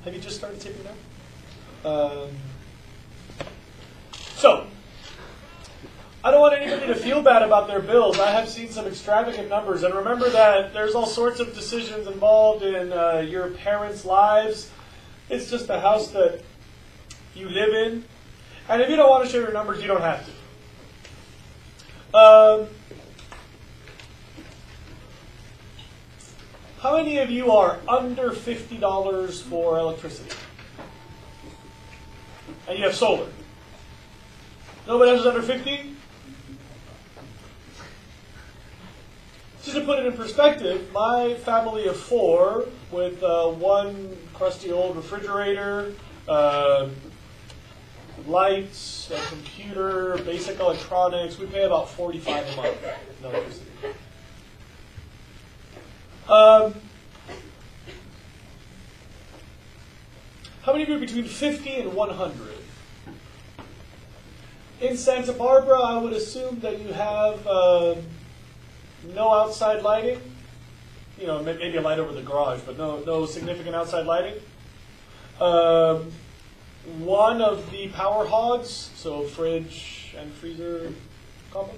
Have you just started tipping now? So, I don't want anybody to feel bad about their bills. I have seen some extravagant numbers. And remember that there's all sorts of decisions involved in your parents' lives. It's just a house that you live in. And if you don't want to share your numbers, you don't have to. How many of you are under $50 for electricity? And you have solar? Nobody else is under 50? Just to put it in perspective, my family of 4 with one crusty old refrigerator, lights, a computer, basic electronics, we pay about $45 a month in electricity. How many of you are between 50 and 100? In Santa Barbara, I would assume that you have no outside lighting. You know, maybe a light over the garage, but no significant outside lighting. One of the power hogs, so fridge and freezer combo.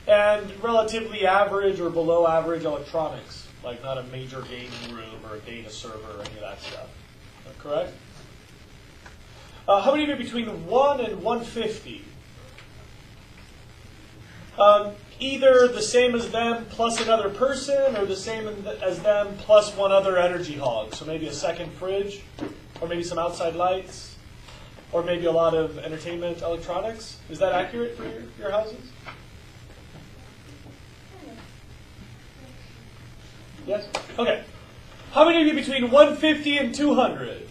And relatively average or below average electronics, like not a major gaming room or a data server or any of that stuff. Is that correct? How many of you are between 1 and 150? Either the same as them plus another person, or the same as them plus one other energy hog. So maybe a second fridge, or maybe some outside lights, or maybe a lot of entertainment electronics. Is that accurate for your houses? Yes? Okay. How many of you between 150 and 200?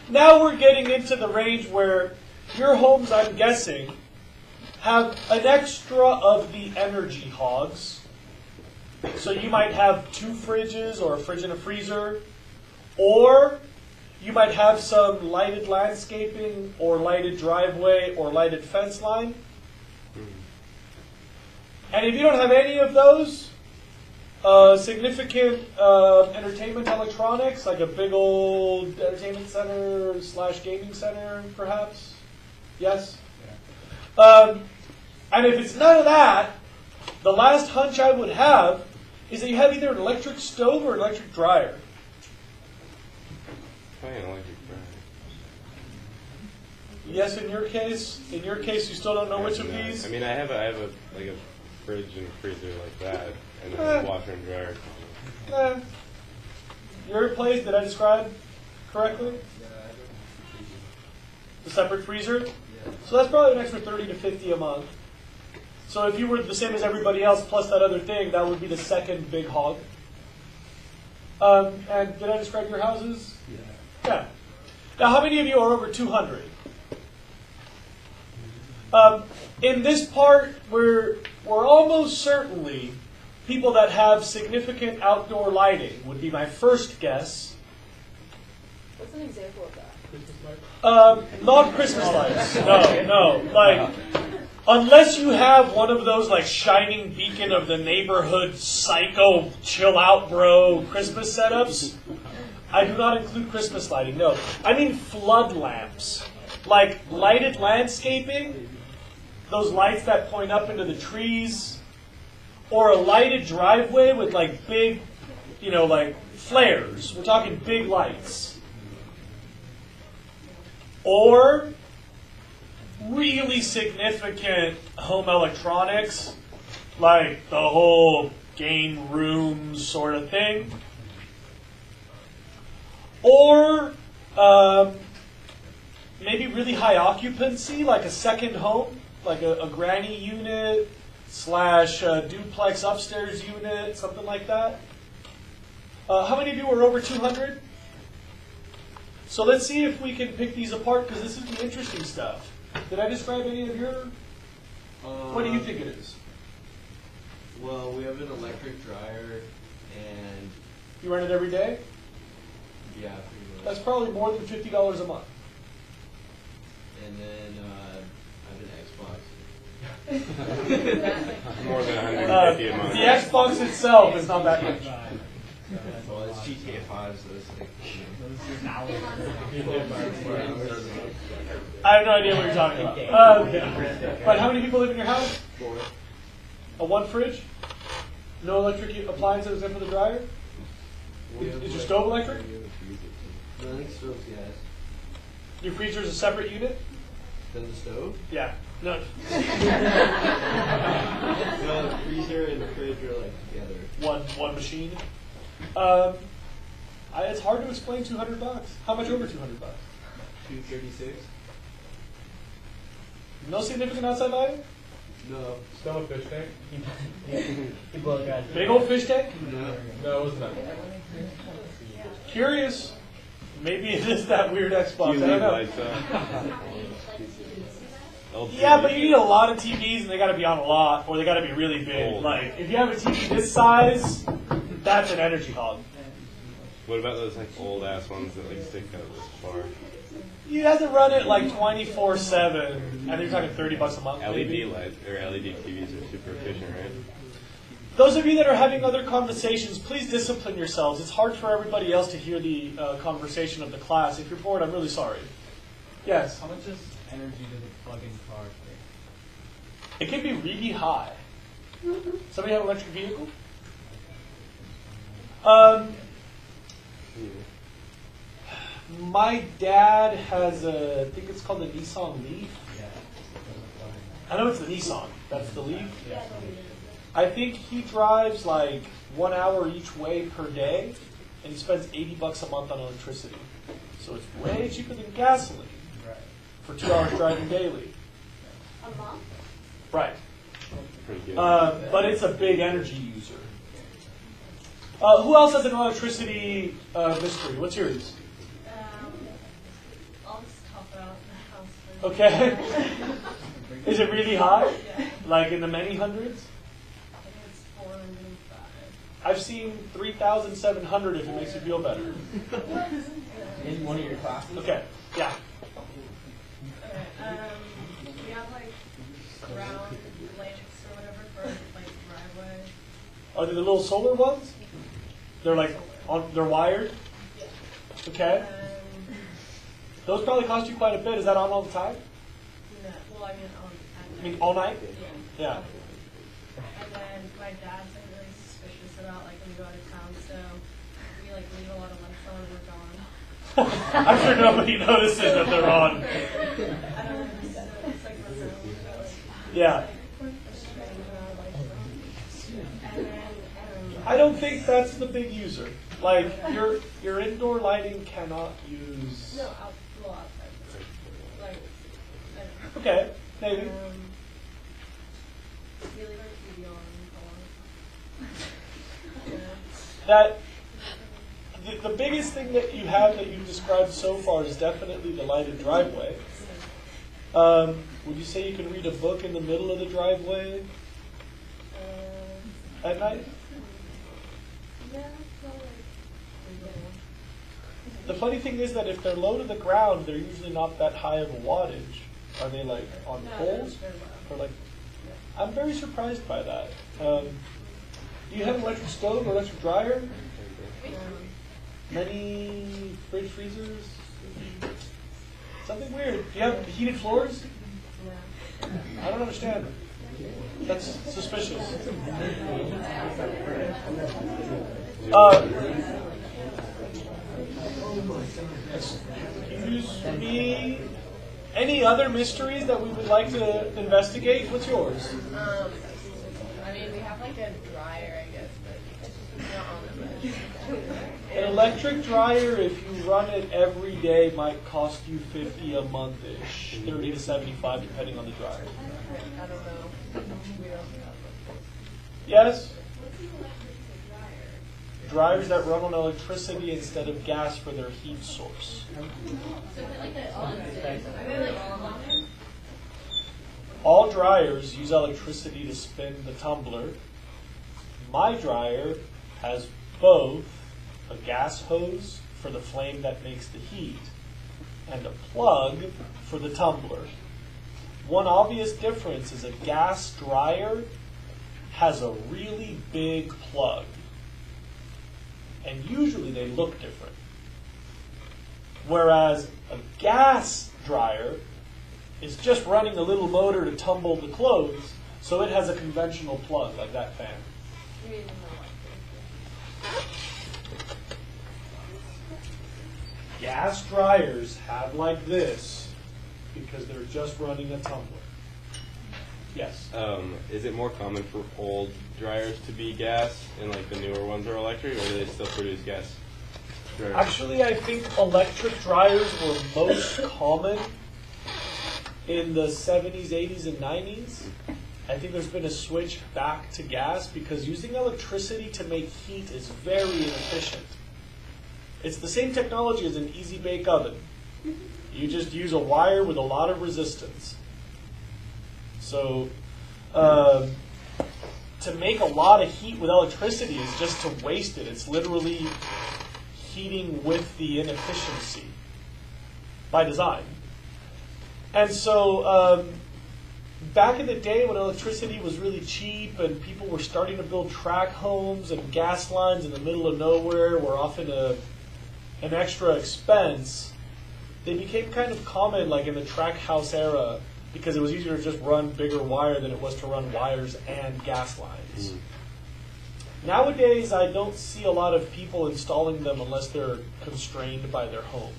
Now we're getting into the range where your homes, I'm guessing, have an extra of the energy hogs. So you might have 2 fridges or a fridge and a freezer. Or you might have some lighted landscaping or lighted driveway or lighted fence line. And if you don't have any of those, significant entertainment electronics, like a big old entertainment center / gaming center, perhaps? Yes? Yeah. And if it's none of that, the last hunch I would have is that you have either an electric stove or an electric dryer. Probably an electric dryer. Yes, in your case? In your case, you still don't know which of these? I mean, I have a fridge and freezer like that, and then a washer and dryer. Your place, did I describe correctly? The separate freezer? So that's probably an extra 30 to 50 a month. So if you were the same as everybody else plus that other thing, that would be the second big hog. And did I describe your houses? Yeah. Now, how many of you are over 200? In this part, we're almost certainly people that have significant outdoor lighting would be my first guess. What's an example of that? Not Christmas lights. No. Like, unless you have one of those like shining beacon of the neighborhood psycho chill out bro Christmas setups, I do not include Christmas lighting. No, I mean flood lamps, like lighted landscaping. Those lights that point up into the trees, or a lighted driveway with like big, like flares. We're talking big lights. Or really significant home electronics, like the whole game room sort of thing. Or maybe really high occupancy, like a second home. Like a granny unit / duplex upstairs unit, something like that. How many of you are over 200? So let's see if we can pick these apart, because this is the interesting stuff. Did I describe any of your... what do you think it is? Well, we have an electric dryer, and... You run it every day? Yeah, pretty much. That's probably more than $50 a month. And then I have an Xbox. More than 150 a month. The Xbox itself is not that much. Well, it's GTA 5, so it's like. I have no idea what you're talking about. But how many people live in your house? 4. A one fridge? No electric appliances except for the dryer? Is your stove electric? No, I think stove's gas. Your freezer is a separate unit? Then the stove? Yeah. No. No, the freezer and the fridge are like together. One machine. It's hard to explain $200. How much over $200? 236? No significant outside value? No. Still a fish tank? Big old fish tank? No. No, it was not. Curious. Maybe it is that weird Xbox. Do I you don't need know. lights Yeah, but you need a lot of TVs, and they got to be on a lot, or they got to be really big. Old. Like, if you have a TV this size, that's an energy hog. What about those like old ass ones that like stick out this far? You have to run it like 24/7, and you're talking $30 a month. maybe. LED lights or LED TVs are super efficient, right? Those of you that are having other conversations, please discipline yourselves. It's hard for everybody else to hear the conversation of the class. If you're bored, I'm really sorry. Yes? How much energy does a plug-in car take? It can be really high. Somebody have an electric vehicle? My dad has I think it's called the Nissan Leaf. I know it's the Nissan. That's the Leaf. I think he drives like 1 hour each way per day, and he spends $80 a month on electricity. So it's way cheaper than gasoline for 2 hours driving daily. A month? Right. Pretty good. But it's a big energy user. Who else has an electricity mystery? What's yours? I'll just top it out in the house. Okay. Is it really high? Yeah. Like in the many hundreds? I think it's 405. I've seen 3,700 if it makes you feel better. In one of your classes? Okay. Yeah. Okay, we have like ground lights or whatever for like driveway. Are they the little solar ones? They're like they're wired. Yeah. Okay. Those probably cost you quite a bit. Is that on all the time? No, well, I mean, at I mean, night. all night? Yeah. Yeah. And then my dad's like really suspicious about like when we go out of town, so we like leave a lot of lights on and we're gone. I'm sure nobody notices that they're on. I don't know, it's like reserved. Yeah. I don't think that's the big user. Like your indoor lighting cannot use. No, outside. Like, I don't know. Okay, maybe. We leave our TV on a lot. That the biggest thing that you have that you've described so far is definitely the lighted driveway. Would you say you can read a book in the middle of the driveway at night? Yeah, probably. The funny thing is that if they're low to the ground, they're usually not that high of a wattage. Are they like on poles? Or like? I'm very surprised by that. Do you have an electric stove or electric dryer? Many fridge freezers? Something weird. Do you have heated floors? I don't understand. That's suspicious. Excuse me. Any other mysteries that we would like to investigate? What's yours? I mean, we have like a dryer, I guess, but it's not on the bench. An electric dryer, if you run it every day, might cost you $50 a month-ish, $30 to $75, depending on the dryer. I don't know. We don't have Yes? Dryers that run on electricity instead of gas for their heat source. All dryers use electricity to spin the tumbler. My dryer has both a gas hose for the flame that makes the heat and a plug for the tumbler. One obvious difference is a gas dryer has a really big plug. and usually they look different. Whereas a gas dryer is just running a little motor to tumble the clothes, so it has a conventional plug like that fan. Gas dryers have like this because they're just running a tumbler. Yes? Is it more common for old dryers to be gas and like the newer ones are electric, or do they still produce gas dryers? Actually, I think electric dryers were most common in the 70s, 80s, and 90s. I think there's been a switch back to gas because using electricity to make heat is very inefficient. It's the same technology as an easy bake oven. You just use a wire with a lot of resistance. So to make a lot of heat with electricity is just to waste it. It's literally heating with the inefficiency by design. And so back in the day when electricity was really cheap and people were starting to build tract homes and gas lines in the middle of nowhere were often an extra expense, they became kind of common like in the tract house era because it was easier to just run bigger wire than it was to run wires and gas lines. Nowadays, I don't see a lot of people installing them unless they're constrained by their home.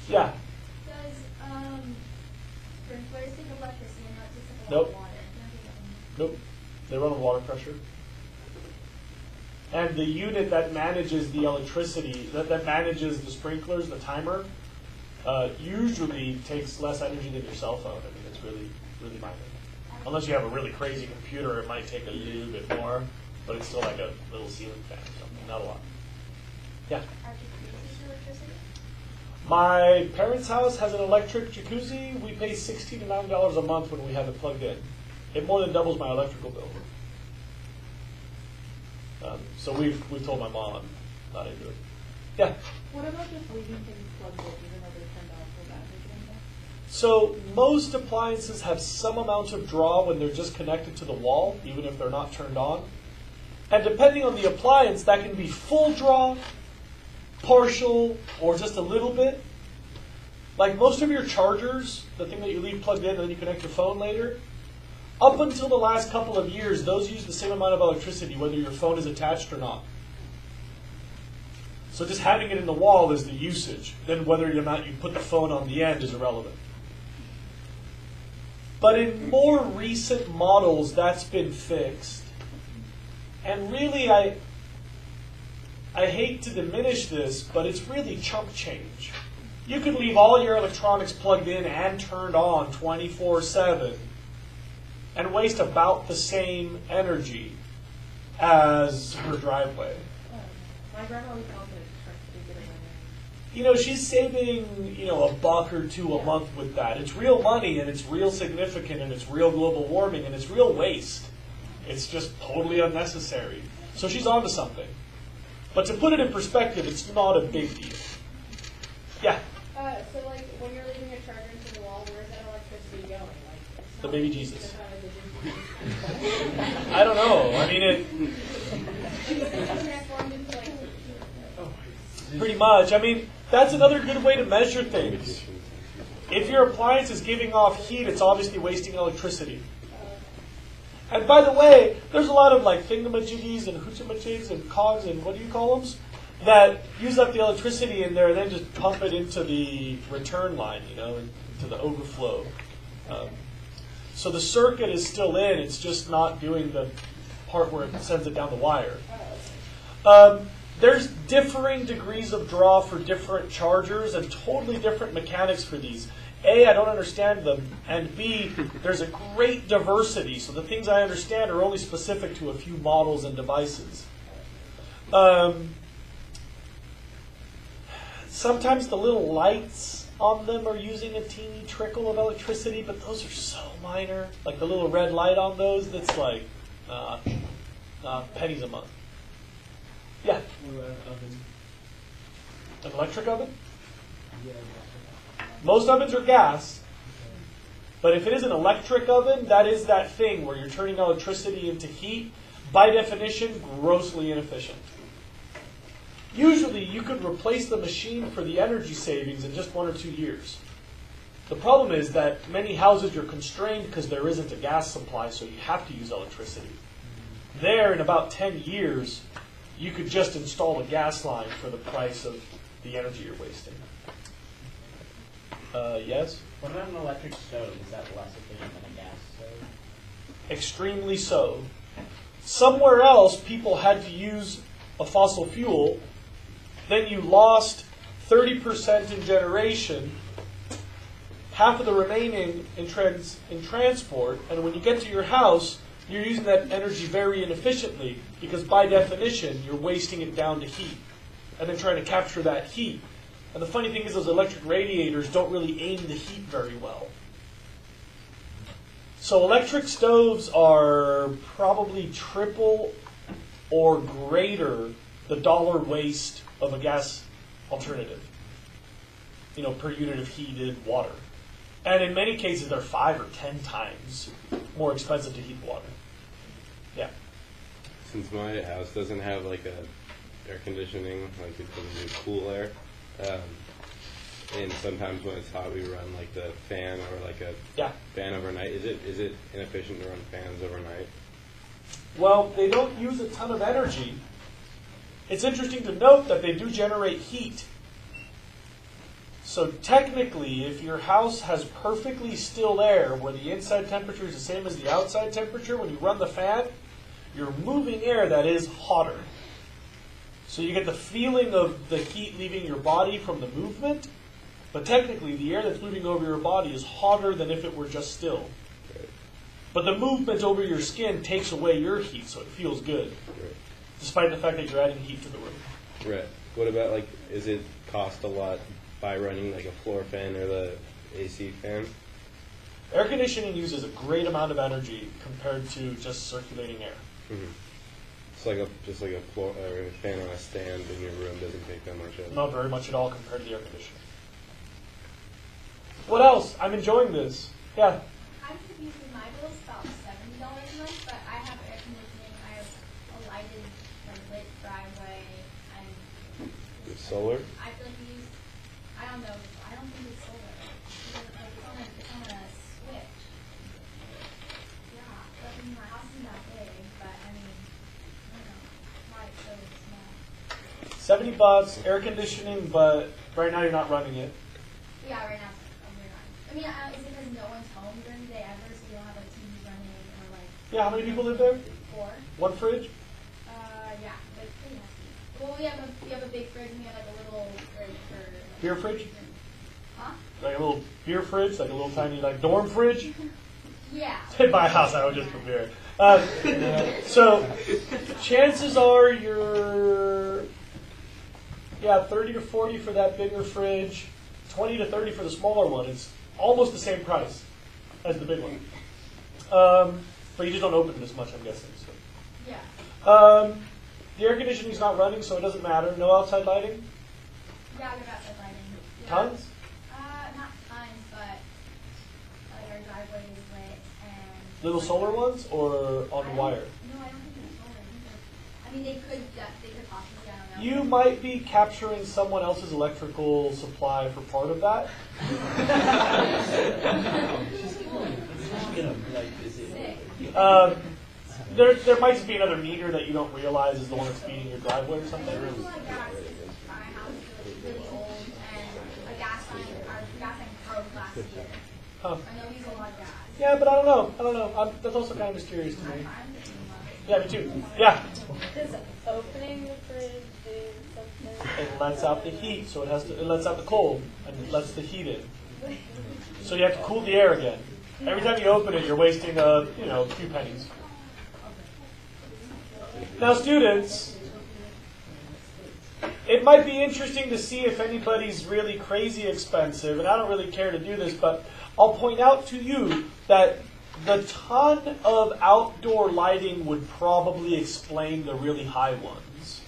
Yeah? Does sprinklers take electricity and not just take Nope. water? Nope. They run on water pressure. And the unit that manages the electricity, that manages the sprinklers, the timer, usually takes less energy than your cell phone. I mean, it's really, really minor. Unless you have a really crazy computer, it might take a little bit more, but it's still like a little ceiling fan or something, not a lot. Yeah? Are jacuzzis electricity? My parents' house has an electric jacuzzi. We pay $16 to $9 a month when we have it plugged in. It more than doubles my electrical bill. So we've told my mom I'm not into it. Yeah? What about just leaving things plugged in even though they're turned off for battery? So most appliances have some amount of draw when they're just connected to the wall, even if they're not turned on. And depending on the appliance, that can be full draw, partial, or just a little bit. Like most of your chargers, the thing that you leave plugged in and then you connect your phone later, up until the last couple of years, those use the same amount of electricity whether your phone is attached or not. So just having it in the wall is the usage. Then whether or not you put the phone on the end is irrelevant. But in more recent models, that's been fixed. And really, I hate to diminish this, but it's really chump change. You could leave all your electronics plugged in and turned on 24/7 and waste about the same energy as her driveway. My grandma was confident to get it You know, she's saving, $1 or $2 a month with that. It's real money, and it's real significant, and it's real global warming, and it's real waste. It's just totally unnecessary. So she's onto something. But to put it in perspective, it's not a big deal. Yeah? So like when you're leaving a charger into the wall, where's that electricity going? Like it's The not baby like Jesus. it's kind of I don't know. I mean, transformed into like pretty much. I mean, that's another good way to measure things. If your appliance is giving off heat, it's obviously wasting electricity. And by the way, there's a lot of like thingamajiggies and hoochamajigs and cogs and what do you call them? That use up the electricity in there and then just pump it into the return line, into the overflow. So the circuit is still in, it's just not doing the part where it sends it down the wire. There's differing degrees of draw for different chargers and totally different mechanics for these. A, I don't understand them, and B, there's a great diversity, so the things I understand are only specific to a few models and devices. Sometimes the little lights on them are using a teeny trickle of electricity, but those are so minor. Like the little red light on those, that's like pennies a month. Yeah? What about an oven? An electric oven? Yeah. Most ovens are gas, but if it is an electric oven, that is that thing where you're turning electricity into heat. By definition, grossly inefficient. Usually you could replace the machine for the energy savings in just 1 or 2 years. The problem is that many houses are constrained because there isn't a gas supply, so you have to use electricity. There, in about 10 years, you could just install a gas line for the price of the energy you're wasting. Yes? What about an electric stove? Is that less efficient than a gas stove? Extremely so. Somewhere else, people had to use a fossil fuel. Then you lost 30% in generation, half of the remaining in transport, and when you get to your house, you're using that energy very inefficiently because by definition, you're wasting it down to heat and then trying to capture that heat. And the funny thing is those electric radiators don't really aim the heat very well. So electric stoves are probably triple or greater the dollar waste of a gas alternative, per unit of heated water. And in many cases, they're 5 or 10 times more expensive to heat water. Yeah. Since my house doesn't have like a air conditioning, like it doesn't do cool air, and sometimes when it's hot, we run like the fan or like a fan overnight. Is it inefficient to run fans overnight? Well, they don't use a ton of energy. It's interesting to note that they do generate heat. So technically, if your house has perfectly still air where the inside temperature is the same as the outside temperature, when you run the fan, you're moving air that is hotter. So you get the feeling of the heat leaving your body from the movement, but technically the air that's moving over your body is hotter than if it were just still. Right. But the movement over your skin takes away your heat, so it feels good, Right. despite the fact that you're adding heat to the room. Right. What about is it cost a lot by running like a floor fan or the AC fan? Air conditioning uses a great amount of energy compared to just circulating air. Mm-hmm. It's just like a floor or a fan on a stand in your room doesn't take that much of. Not very much at all compared to the air conditioning. What else? I'm enjoying this. Yeah. I'm confused with my bill. It's about $70 a month, but I have air conditioning. I have a lighted, lit driveway, and With solar? I feel like we use. I don't know. I don't think it's solar. It's on a switch. Yeah, but I mean, my house isn't that big, but I mean, I don't know why it's so small. $70, air conditioning, but right now you're not running it. Yeah, right now. I mean, is it because no one's home during the day ever, so you don't have like TV running or like? Yeah, how many people live there? 4. One fridge? Yeah, but it's pretty messy. Well, we have a big fridge and we have like a little fridge for. Like, Beer fridge? Huh? Like a little beer fridge, like a little tiny dorm fridge? Yeah. In my house, I would just put beer. So, chances are you're 30 to 40 for that bigger fridge, 20 to 30 for the smaller one. It's almost the same price as the big one. But you just don't open it as much, I'm guessing. So. Yeah. The air conditioning's not running, so it doesn't matter. No outside lighting? Yeah, we have outside lighting. Yeah. Tons? Not tons, but like our driveway is lit and. Little solar ones or on the wire? No, I don't think they're solar. I mean, they could possibly, I don't know. You might be capturing someone else's electrical supply for part of that. There might just be another meter that you don't realize is the one that's feeding your driveway or something. There's a lot of gas. My house is really old, and a gas line, our gas line broke last year. Huh. I know we use a lot of gas. Yeah, but I don't know. That's also kind of mysterious to me. Yeah, me too. Yeah. Does opening the fridge do something? It lets out the heat, so it lets out the cold, and it lets the heat in. So you have to cool the air again. Every time you open it, you're wasting a few pennies. Now, students, it might be interesting to see if anybody's really crazy expensive, and I don't really care to do this, but I'll point out to you that the ton of outdoor lighting would probably explain the really high ones.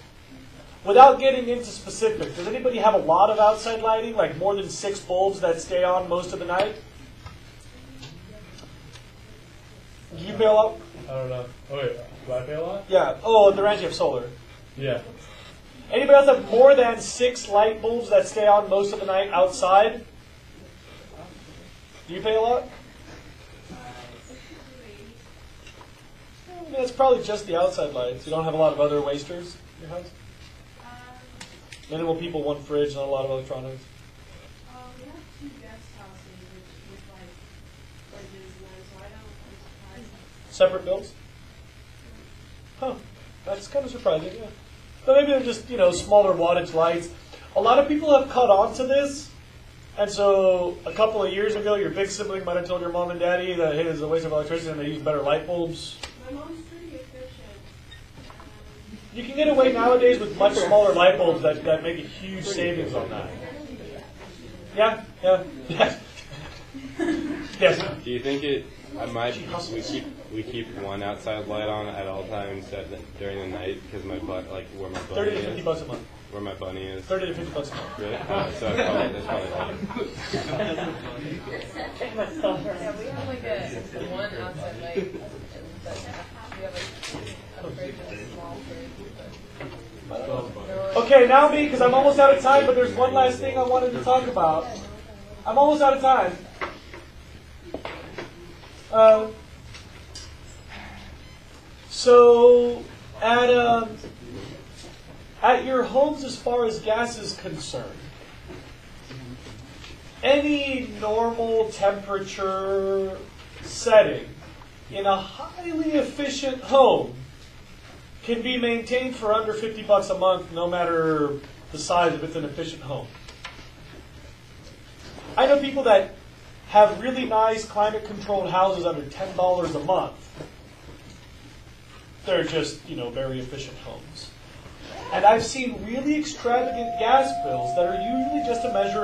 Without getting into specifics, does anybody have a lot of outside lighting, like more than 6 bulbs that stay on most of the night? Do you pay a lot? I don't know. Oh, wait. Do I pay a lot? Yeah. Oh, the ranch you have solar. Yeah. Anybody else have more than 6 light bulbs that stay on most of the night outside? Do you pay a lot? That's probably just the outside lights. You don't have a lot of other wasters in your house? Minimal people, 1 fridge, not a lot of electronics. We have 2 guest houses with like fridges and that, so I don't, I'm surprised. Separate bills? Huh. That's kind of surprising, yeah. But maybe they're just, smaller wattage lights. A lot of people have caught on to this. And so a couple of years ago, your big sibling might have told your mom and daddy that, hey, this is a waste of electricity and they use better light bulbs. My mom's pretty efficient. You can get away nowadays with much smaller light bulbs that make a huge savings on that. Yeah? Yes. Do you think we keep one outside light on at all times during the night because where my bunny 30 to 50 is? bucks a month. Where my bunny is? 30 to 50 bucks a month. Really? So that's probably Yeah, we have like one outside light, but we have a fridge and a small fridge. Okay, now me, because I'm almost out of time, but there's one last thing I wanted to talk about. I'm almost out of time. So, at your homes, as far as gas is concerned, any normal temperature setting in a highly efficient home can be maintained for under 50 bucks a month, no matter the size if it's an efficient home. I know people that have really nice climate-controlled houses under $10 a month. They're just, very efficient homes. And I've seen really extravagant gas bills that are usually just a measure of